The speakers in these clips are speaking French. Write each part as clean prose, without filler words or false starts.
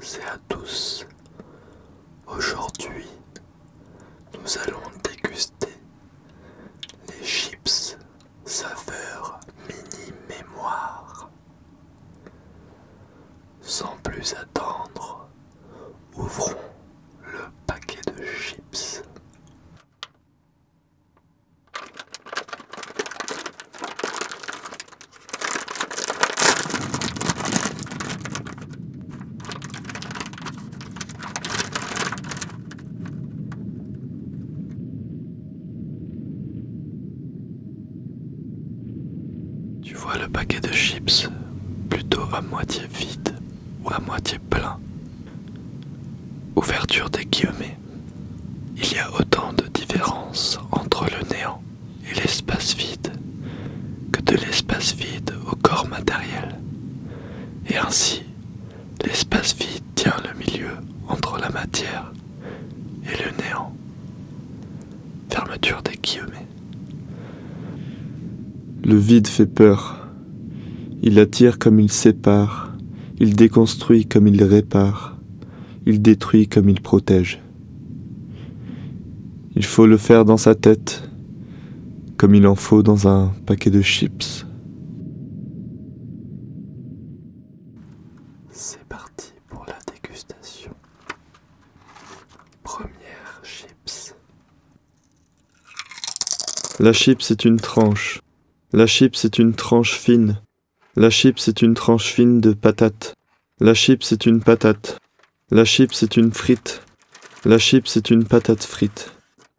et à tous. Aujourd'hui, nous allons déguster les chips saveur mini mémoire. Sans plus attendre, ouvrons le paquet de chips. Tu vois le paquet de chips plutôt à moitié vide ou à moitié plein. Ouverture des guillemets. Il y a autant de différences entre le néant et l'espace vide que de l'espace vide au corps matériel. Et ainsi, l'espace vide tient le milieu entre la matière et le néant. Fermeture des guillemets. Le vide fait peur. Il attire comme il sépare. Il déconstruit comme il répare. Il détruit comme il protège. Il faut le faire dans sa tête, comme il en faut dans un paquet de chips. C'est parti pour la dégustation. Première chips. La chips est une tranche. La chips est une tranche fine. La chips est une tranche fine de patate. La chips est une patate. La chips est une frite. La chips est une patate frite.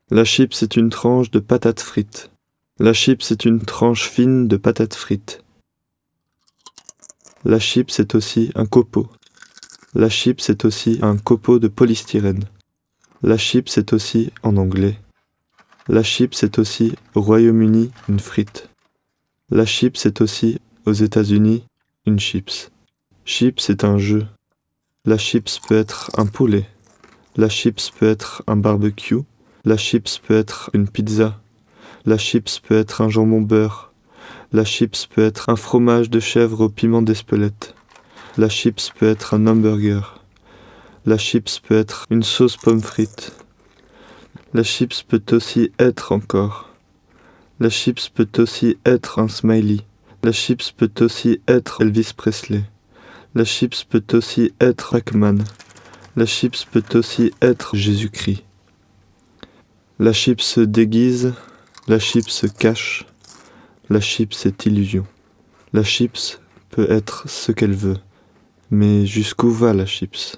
La chips est une tranche de patate frite. La chips est une tranche fine de patate frite. La chips est aussi un copeau. La chips est aussi un copeau de polystyrène. La chips est aussi, en anglais. La chips est aussi, au Royaume-Uni, une frite. La chips est aussi, aux États-Unis, une chips. Chips est un jeu. La chips peut être un poulet. La chips peut être un barbecue. La chips peut être une pizza. La chips peut être un jambon beurre. La chips peut être un fromage de chèvre au piment d'Espelette. La chips peut être un hamburger. La chips peut être une sauce pomme frite. La chips peut aussi être encore. La chips peut aussi être un smiley. La chips peut aussi être Elvis Presley. La chips peut aussi être Pac-Man. La chips peut aussi être Jésus-Christ. La chips se déguise, la chips se cache, la chips est illusion. La chips peut être ce qu'elle veut, mais jusqu'où va la chips ?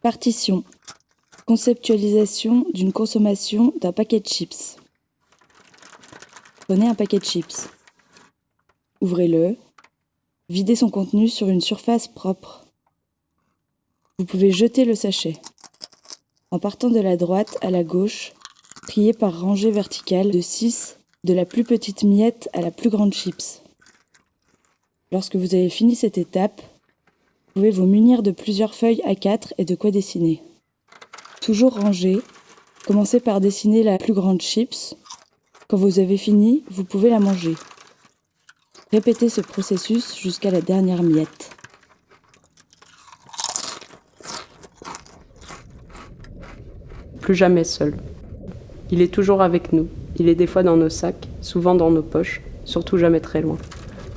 Partition. Conceptualisation d'une consommation d'un paquet de chips. Prenez un paquet de chips. Ouvrez-le. Videz son contenu sur une surface propre. Vous pouvez jeter le sachet. En partant de la droite à la gauche, triez par rangée verticale de 6, de la plus petite miette à la plus grande chips. Lorsque vous avez fini cette étape, vous pouvez vous munir de plusieurs feuilles A4 et de quoi dessiner. Toujours rangé, commencez par dessiner la plus grande chips. Quand vous avez fini, vous pouvez la manger. Répétez ce processus jusqu'à la dernière miette. Plus jamais seul. Il est toujours avec nous. Il est des fois dans nos sacs, souvent dans nos poches, surtout jamais très loin.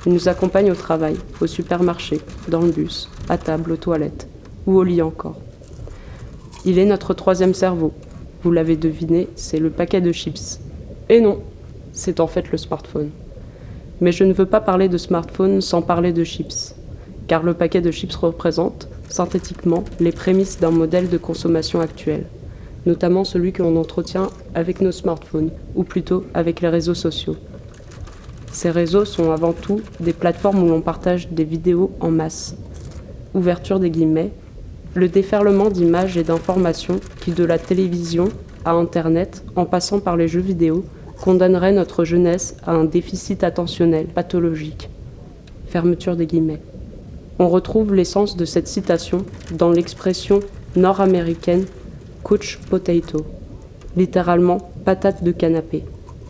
Il nous accompagne au travail, au supermarché, dans le bus, à table, aux toilettes, ou au lit encore. Il est notre troisième cerveau. Vous l'avez deviné, c'est le paquet de chips. Et non, c'est en fait le smartphone. Mais je ne veux pas parler de smartphone sans parler de chips, car le paquet de chips représente, synthétiquement, les prémices d'un modèle de consommation actuel, notamment celui que l'on entretient avec nos smartphones, ou plutôt avec les réseaux sociaux. Ces réseaux sont avant tout des plateformes où l'on partage des vidéos en masse. Ouverture des guillemets, le déferlement d'images et d'informations qui, de la télévision à Internet, en passant par les jeux vidéo, condamnerait notre jeunesse à un déficit attentionnel pathologique. Fermeture des guillemets. On retrouve l'essence de cette citation dans l'expression nord-américaine « couch potato », littéralement « patate de canapé ».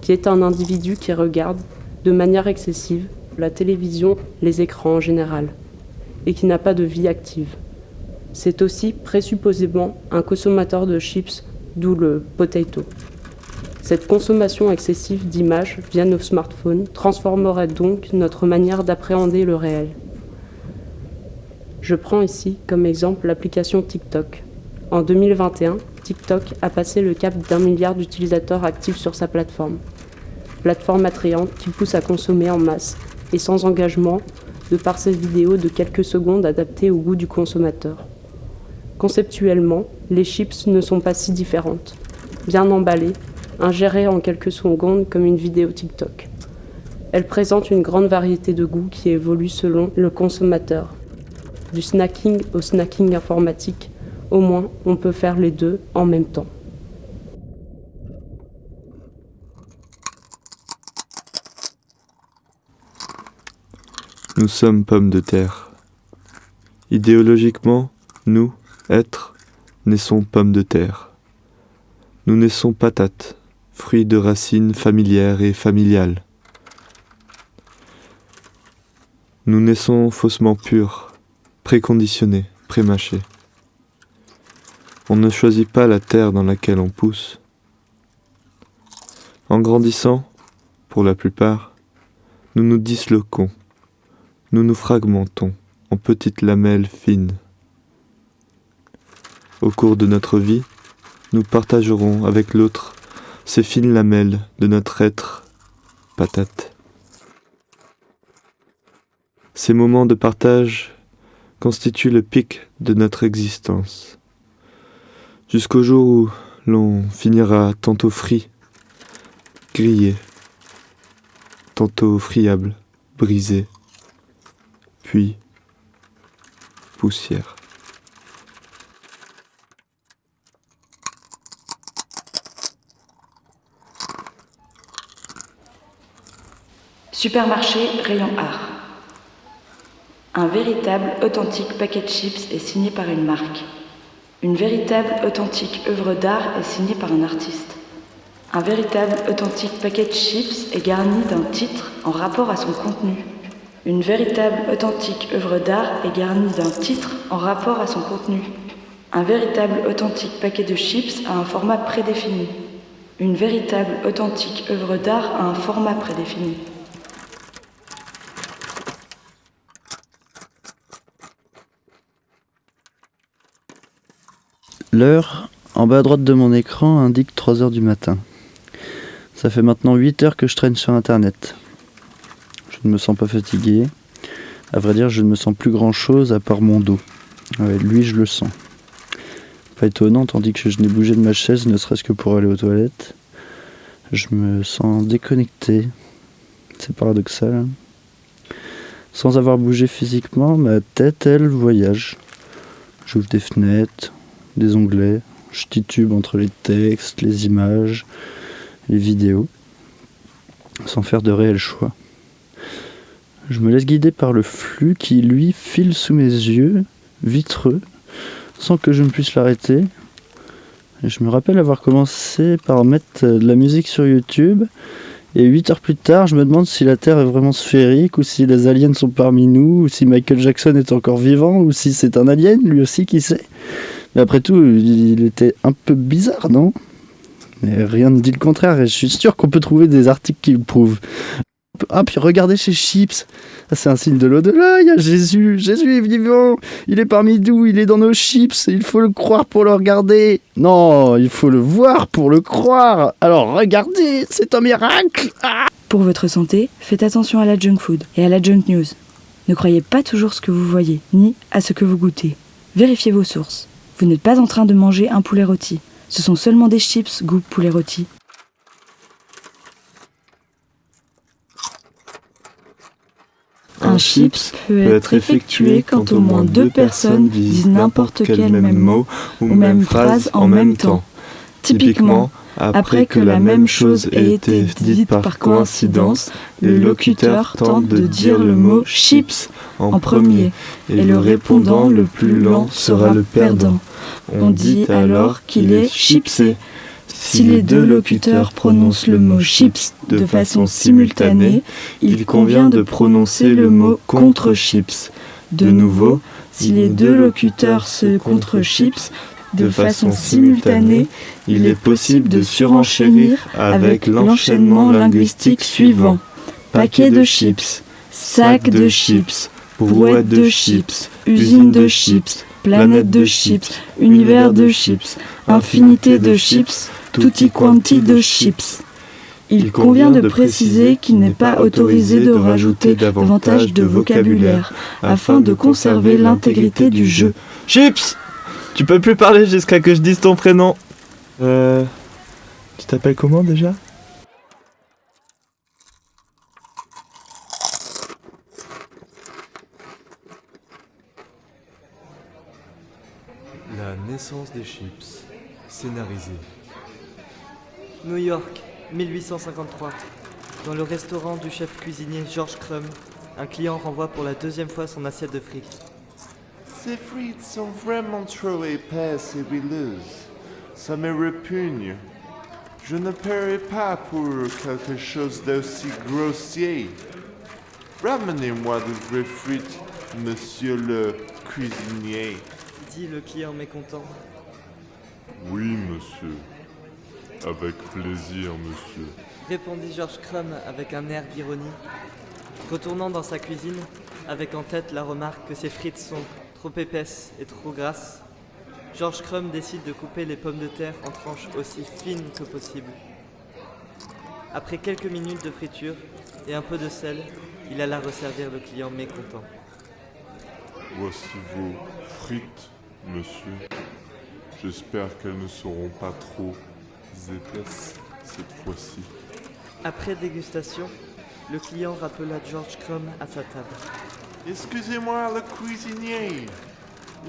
qui est un individu qui regarde, de manière excessive, la télévision, les écrans en général, et qui n'a pas de vie active. C'est aussi, présupposément, un consommateur de chips, d'où le potato. Cette consommation excessive d'images via nos smartphones transformerait donc notre manière d'appréhender le réel. Je prends ici comme exemple l'application TikTok. En 2021, TikTok a passé le cap d'1 milliard d'utilisateurs actifs sur sa plateforme. Plateforme attrayante qui pousse à consommer en masse et sans engagement de par ses vidéos de quelques secondes adaptées au goût du consommateur. Conceptuellement, les chips ne sont pas si différentes. Bien emballées, ingérées en quelques secondes comme une vidéo TikTok. Elles présentent une grande variété de goûts qui évoluent selon le consommateur. Du snacking au snacking informatique, au moins on peut faire les deux en même temps. Nous sommes pommes de terre. Idéologiquement, nous, êtres, naissons pommes de terre. Nous naissons patates, fruits de racines familières et familiales. Nous naissons faussement purs, préconditionnés, prémâchés. On ne choisit pas la terre dans laquelle on pousse. En grandissant, pour la plupart, nous nous disloquons, nous nous fragmentons en petites lamelles fines. Au cours de notre vie, nous partagerons avec l'autre ces fines lamelles de notre être patate. Ces moments de partage constituent le pic de notre existence, jusqu'au jour où l'on finira tantôt frit, grillé, tantôt friable, brisé, puis poussière. Supermarché rayon art. Un véritable, authentique paquet de chips est signé par une marque. Une véritable, authentique œuvre d'art est signée par un artiste. Un véritable, authentique paquet de chips est garni d'un titre en rapport à son contenu. Une véritable, authentique œuvre d'art est garnie d'un titre en rapport à son contenu. Un véritable, authentique paquet de chips a un format prédéfini. Une véritable, authentique œuvre d'art a un format prédéfini. L'heure, en bas à droite de mon écran, indique 3 heures du matin. Ça fait maintenant 8 heures que je traîne sur Internet. Je ne me sens pas fatigué. À vrai dire, je ne me sens plus grand-chose à part mon dos. Ouais, lui, je le sens. Pas étonnant, tandis que je n'ai bougé de ma chaise, ne serait-ce que pour aller aux toilettes. Je me sens déconnecté. C'est paradoxal. Sans avoir bougé physiquement, ma tête, elle, voyage. J'ouvre des fenêtres, des onglets, je titube entre les textes, les images, les vidéos, sans faire de réel choix. Je me laisse guider par le flux qui, lui, file sous mes yeux, vitreux, sans que je ne puisse l'arrêter. Et je me rappelle avoir commencé par mettre de la musique sur YouTube, et 8 heures plus tard, je me demande si la Terre est vraiment sphérique, ou si les aliens sont parmi nous, ou si Michael Jackson est encore vivant, ou si c'est un alien, lui aussi, qui sait. Mais après tout, il était un peu bizarre, non ? Mais rien ne dit le contraire, et je suis sûr qu'on peut trouver des articles qui le prouvent. Ah, puis regardez chez Chips, c'est un signe de l'au-delà, il y a Jésus, Jésus est vivant, il est parmi nous, il est dans nos chips, il faut le croire pour le regarder. Non, il faut le voir pour le croire, alors regardez, c'est un miracle. Ah ! Pour votre santé, faites attention à la junk food et à la junk news. Ne croyez pas toujours ce que vous voyez, ni à ce que vous goûtez. Vérifiez vos sources. Vous n'êtes pas en train de manger un poulet rôti. Ce sont seulement des chips goût poulet rôti. Un chips peut être effectué quand au moins 2 personnes disent n'importe quel même mot ou même phrase en même temps. Typiquement, après que la même chose ait été dite par coïncidence, le locuteur tente de dire le mot chips en premier, et le répondant le plus lent sera le perdant. On dit alors qu'il est chipsé. Si les deux locuteurs prononcent le mot chips de façon simultanée, il convient de prononcer le mot contre chips. De nouveau, si les deux locuteurs se contre chips de façon simultanée, il est possible de surenchérir avec l'enchaînement linguistique suivant. Paquet de chips, sac de chips, brouette de chips, usine de chips, planète de chips, univers de chips, infinité de chips, tutti quanti de chips. Il convient de préciser qu'il n'est pas autorisé de rajouter davantage de vocabulaire afin de conserver l'intégrité du jeu. Chips! Tu peux plus parler jusqu'à que je dise ton prénom. Tu t'appelles comment déjà? La naissance des chips, scénarisé. New York, 1853. Dans le restaurant du chef cuisinier George Crumb, un client renvoie pour la deuxième fois son assiette de frites. Ces frites sont vraiment trop épaisses et huileuses. Ça me répugne. Je ne paierai pas pour quelque chose d'aussi grossier. Ramenez-moi de vraies frites, monsieur le cuisinier. Dit le client mécontent. Oui, monsieur. Avec plaisir, monsieur. Répondit George Crumb avec un air d'ironie. Retournant dans sa cuisine, avec en tête la remarque que ses frites sont trop épaisses et trop grasses, George Crumb décide de couper les pommes de terre en tranches aussi fines que possible. Après quelques minutes de friture et un peu de sel, il alla resservir le client mécontent. Voici vos frites, monsieur. J'espère qu'elles ne seront pas trop épaisses cette fois-ci. Après dégustation, le client rappela George Crumb à sa table. Excusez-moi, le cuisinier.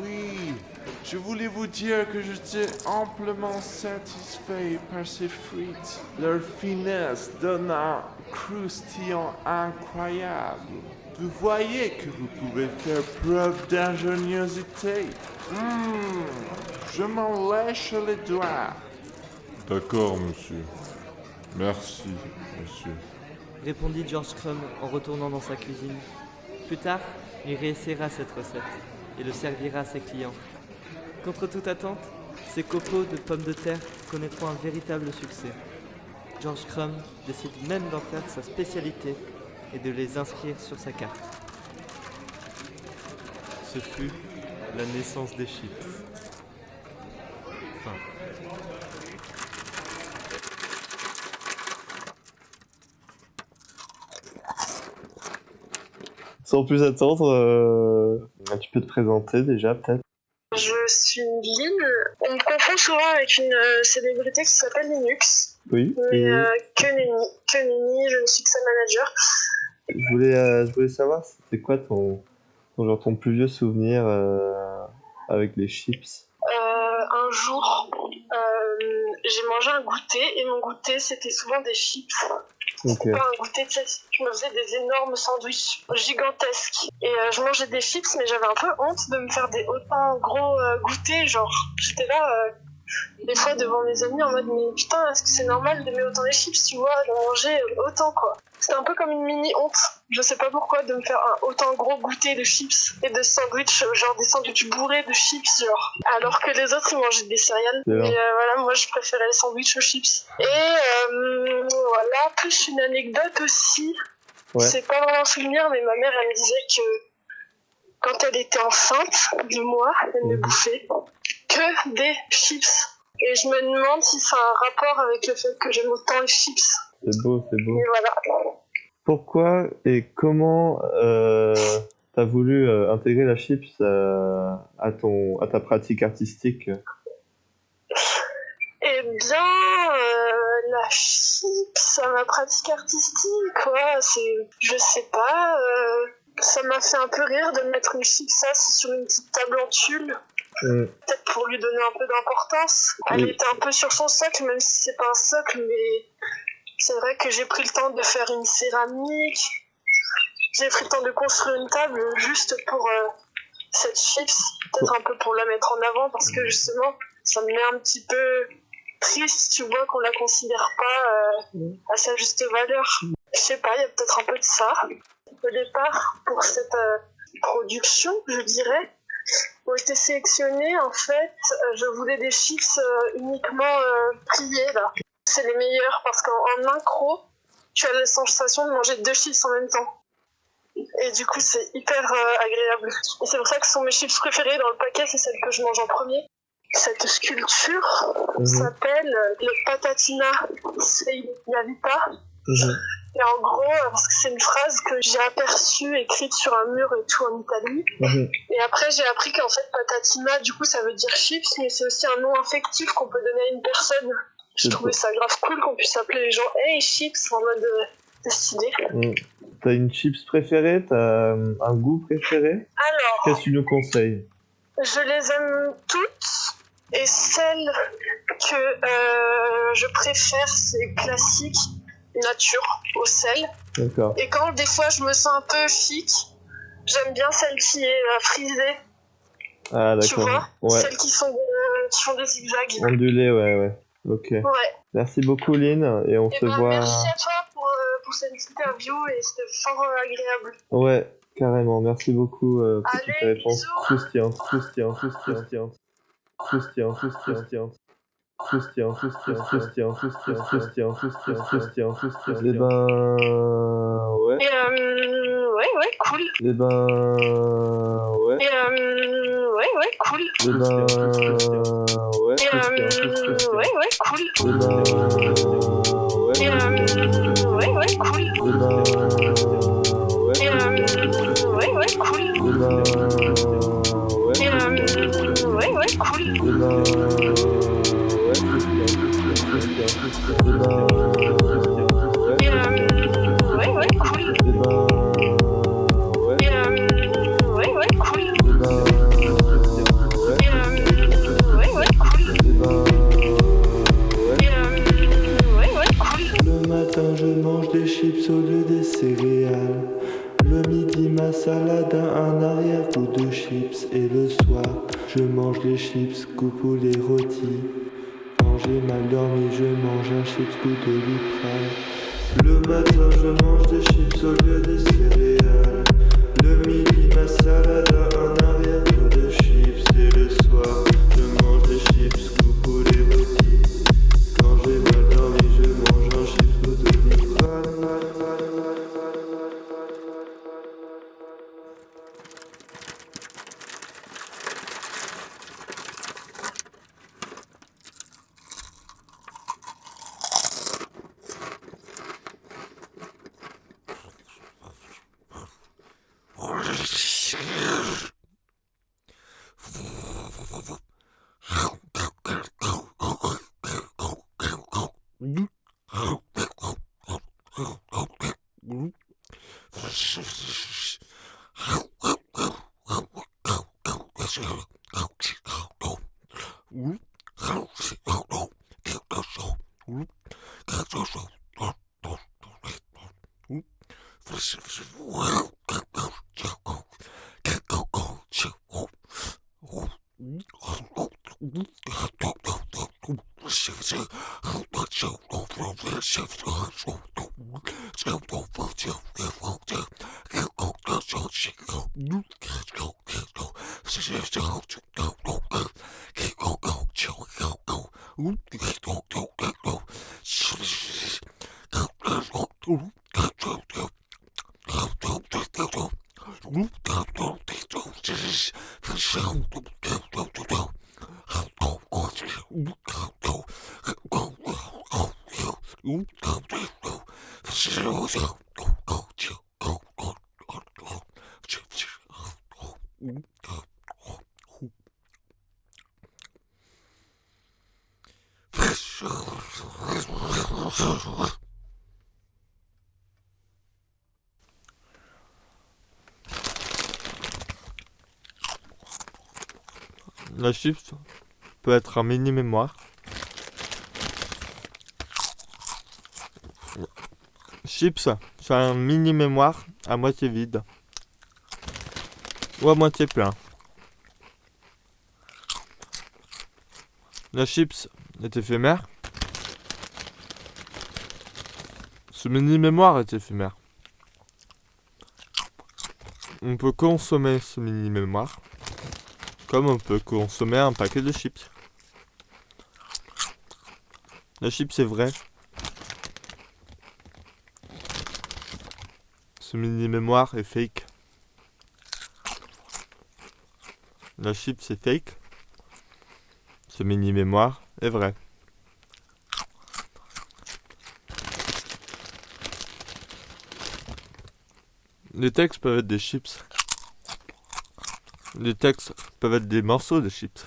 Oui, je voulais vous dire que j'étais amplement satisfait par ces frites. Leur finesse donne un croustillant incroyable. Vous voyez que vous pouvez faire preuve d'ingéniosité. Je m'en lèche les doigts. D'accord, monsieur. Merci, monsieur. Répondit George Crumb en retournant dans sa cuisine. Plus tard, il réessayera cette recette et le servira à ses clients. Contre toute attente, ces copeaux de pommes de terre connaîtront un véritable succès. George Crumb décide même d'en faire sa spécialité et de les inscrire sur sa carte. Ce fut la naissance des chips. Fin. Sans plus attendre, tu peux te présenter déjà peut-être. Je suis Lynn. On me confond souvent avec une célébrité qui s'appelle Linux. Oui. Mais que nenni, je ne suis que sa manager. Je voulais savoir, c'était quoi ton plus vieux souvenir avec les chips? Un jour, j'ai mangé un goûter et mon goûter c'était souvent des chips. C'était pas un goûter, tu sais, je me faisais des énormes sandwichs gigantesques. Et je mangeais des chips, mais j'avais un peu honte de me faire des autant gros goûters. Genre, j'étais là des fois devant mes amis en mode mais putain, est-ce que c'est normal d'aimer autant les chips, tu vois, de manger autant quoi. C'était un peu comme une mini honte, je sais pas pourquoi, de me faire un autant gros goûter de chips et de sandwichs, genre des sandwichs bourrés de chips, genre. Alors que les autres ils mangeaient des céréales. Mais voilà, moi je préférais les sandwichs aux chips. Et voilà, plus une anecdote aussi. Ouais. C'est pas vraiment un souvenir, mais ma mère elle me disait que quand elle était enceinte de moi, elle ne bouffait que des chips. Et je me demande si ça a un rapport avec le fait que j'aime autant les chips. C'est beau. Et voilà. Pourquoi et comment t'as voulu intégrer la chips à ta pratique artistique? Eh bien, la chips à ma pratique artistique, ouais, je sais pas, ça m'a fait un peu rire de mettre une chips sur une petite table en tulle. Peut-être pour lui donner un peu d'importance. Elle était un peu sur son socle, même si c'est pas un socle, mais c'est vrai que j'ai pris le temps de faire une céramique. J'ai pris le temps de construire une table juste pour cette chips, peut-être un peu pour la mettre en avant, parce que justement, ça me met un petit peu triste, tu vois, qu'on la considère pas à sa juste valeur. Je sais pas, il y a peut-être un peu de ça. Au départ, pour cette production, je dirais, ont été sélectionnés, en fait, je voulais des chips uniquement pliés, là. C'est les meilleurs, parce qu'en un croc, tu as la sensation de manger 2 chips en même temps. Et du coup, c'est hyper agréable. Et c'est pour ça que ce sont mes chips préférées dans le paquet, c'est celle que je mange en premier. Cette sculpture s'appelle le Patatina Seignavita. Et en gros, parce que c'est une phrase que j'ai aperçue, écrite sur un mur et tout en Italie. Et après, j'ai appris qu'en fait, Patatina, du coup, ça veut dire chips, mais c'est aussi un nom affectif qu'on peut donner à une personne. Je trouvais ça grave cool qu'on puisse appeler les gens « Hey, chips !» en mode stylé. T'as une chips préférée? T'as un goût préféré? Alors, qu'est-ce que tu nous conseilles? Je les aime toutes, et celle que je préfère, c'est classique, nature, au sel. D'accord. Et quand des fois je me sens un peu chic, j'aime bien celle qui est frisée. Ah d'accord. Tu vois, ouais. Celles qui font des zigzags. Ondulées, ouais. Ok. Ouais. Merci beaucoup Lynn, et on se voit... Merci à toi pour cette interview, et c'était fort agréable. Ouais, carrément, merci beaucoup pour Allez, tes réponses bisous. croustillantes. Eh ben... ouais. Ouais, cool. Eh ben... ouais. Ouais, cool. Eh ben... ouais. Ouais, cool. Eh ben... ouais. Ouais, cool. Eh ben... ouais. Ouais, cool. Eh ben... ouais. Ouais, cool. Eh ben... Ouais, cool. Le matin je mange des chips au lieu des céréales. Le midi ma salade a un arrière-goût de chips. Et le soir je mange les chips coupe ou les rôtis. Quand j'ai mal dormi je mange un chips goût Doliprane. Le matin je mange des chips au lieu des céréales. Le midi ma salade a un arrière-goût de chips. Et le soir je mange des chips coupe ou les rôtis. Quand j'ai mal dormi je mange un chips goût Doliprane. La chips peut être un mini-mémoire. Chips, c'est un mini-mémoire à moitié vide. Ou à moitié plein. La chips est éphémère. Ce mini-mémoire est éphémère. On peut consommer ce mini-mémoire comme on peut consommer un paquet de chips. La chips est vrai. Ce mini-mémoire est fake. La chips est fake. Ce mini-mémoire est vrai. Les textes peuvent être des chips. Les textes peuvent être des morceaux de chips.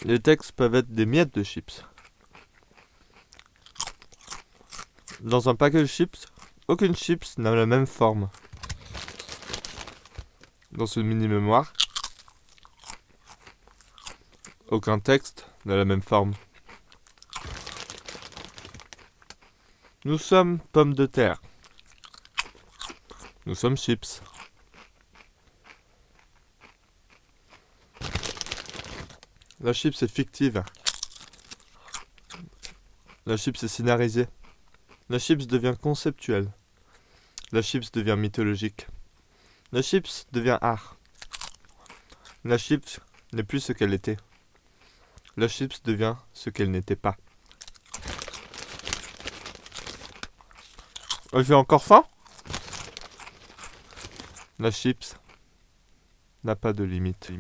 Les textes peuvent être des miettes de chips. Dans un paquet de chips, aucune chips n'a la même forme. Dans ce mini-mémoire, aucun texte n'a la même forme. Nous sommes pommes de terre. Nous sommes chips. La chips est fictive. La chips est scénarisée. La chips devient conceptuelle. La chips devient mythologique. La chips devient art. La chips n'est plus ce qu'elle était. La chips devient ce qu'elle n'était pas. J'ai encore faim? La chips n'a pas de limite.